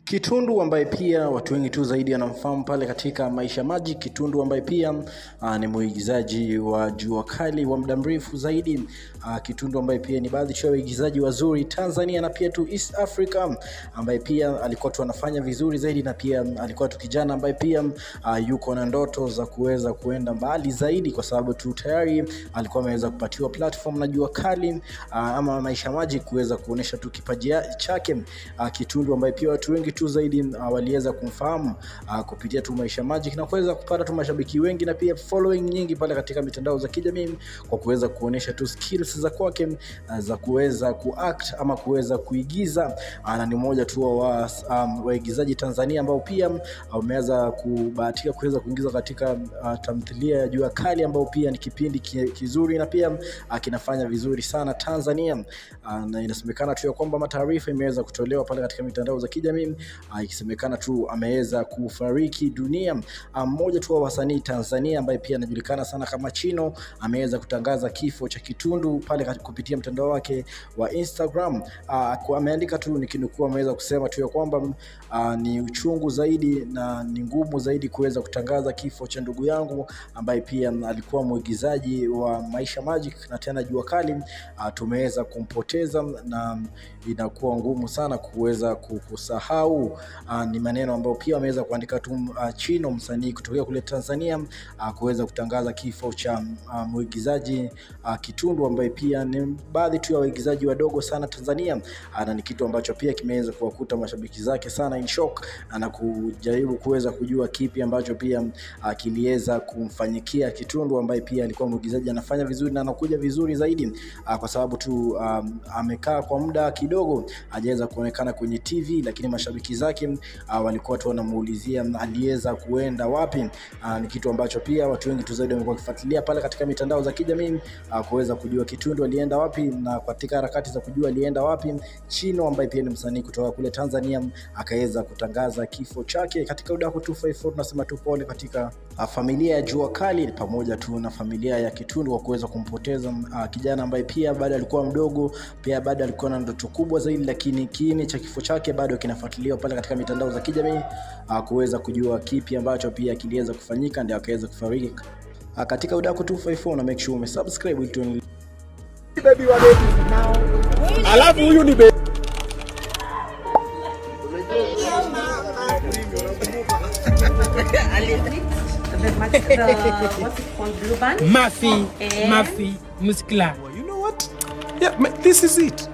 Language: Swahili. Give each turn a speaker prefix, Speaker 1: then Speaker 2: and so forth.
Speaker 1: Kitundu ambaye pia watu wengi tu zaidi wanamfahamu pale katika Maisha Magic. Kitundu ambaye pia ni mwigizaji wa Jua Kali wa muda mrefu zaidi. Kitundu ambaye pia ni baadhi ya waigizaji wazuri Tanzania na pia tu East Africa, ambaye pia alikuwa tu anafanya vizuri zaidi, na pia alikuwa tu kijana ambaye pia yuko na ndoto za kuweza kuenda mbali zaidi, kwa sababu tu tayari alikuwa ameweza kupatiwa platform na Jua Kali ama Maisha Magic kuweza kuonesha tu kipaji chake. Kitundu ambaye pia watu wengi tu zaidi waliweza kumfahamu kupitia tu Maisha Magic na kuweza kupata tu mashabiki wengi na pia following nyingi pale katika mitandao za kijamii, kwa kuweza kuonesha tu skills za kwake za kuweza kuact ama kuweza kuigiza. Na ni mmoja tu wa waigizaji Tanzania ambao pia wameweza kubahatika kuweza kuingiza katika tamthilia ya Jua Kali, ambao pia ni kipindi kizuri na pia kinafanya vizuri sana Tanzania. Na inasemekana tu kwamba mataarifa imeweza kutolewa pale katika mitandao za kijamii ikisemekana tu ameweza kufariki dunia. Mmoja tu wa wasanii Tanzania ambaye pia anajulikana sana kama Chino ameweza kutangaza kifo cha Kitundu pale kupitia mtandao wake wa Instagram. Ameandika tu nikinukuu, ameweza kusema tu kwamba ni uchungu zaidi na ni ngumu zaidi kuweza kutangaza kifo cha ndugu yangu ambaye pia alikuwa mwigizaji wa Maisha Magic na tena Jua Kali. Tumeweza kumpoteza na inakuwa ngumu sana kuweza kusahau. Ni maneno ambayo pia ameweza kuandika tu Chino, msanii kutoka kule Tanzania, kuweza kutangaza kifo cha mwigizaji Kitundu ambaye pia ni baadhi tu ya waigizaji wadogo sana Tanzania. Na ni kitu ambacho pia kimeweza kuwakuta mashabiki zake sana in shock, na kujaribu kuweza kujua kipi ambacho pia kiliweza kumfanyikia Kitundu ambaye pia alikuwa mwigizaji anafanya vizuri na anakuja vizuri zaidi, kwa sababu tu amekaa kwa muda kidogo hajaweza kuonekana kwenye TV, lakini mashabiki zake walikuwa tu wanamuulizia aliweza kuenda wapi. Ni kitu ambacho pia watu wengi tu zaidi wamekuwa kifuatilia pale katika mitandao za kijamii kuweza kujua Kitundu alienda wapi, na katika harakati za kujua alienda wapi, Chino ambaye pia ni msanii kutoka kule Tanzania akaweza kutangaza kifo chake. Katika Udaku 254 tunasema tu pole katika familia ya Jua Kali pamoja tu na familia ya Kitundu kwa kuweza kumpoteza kijana ambaye pia bado alikuwa mdogo, pia bado alikuwa na ndoto kubwa zaidi, lakini kiini cha kifo chake bado kinafuatiliwa pale katika mitandao za kijamii kuweza kujua kipi ambacho pia kiliweza kufanyika ndio akaweza kufariki. Katika Udaku 254 na make sure umesubscribe ili tuendelee.
Speaker 2: Baby wa baby now. Alafu huyu ni baby.
Speaker 3: What's it called? Blue band?
Speaker 2: Mafi muscular. You know what? Yeah, this is it.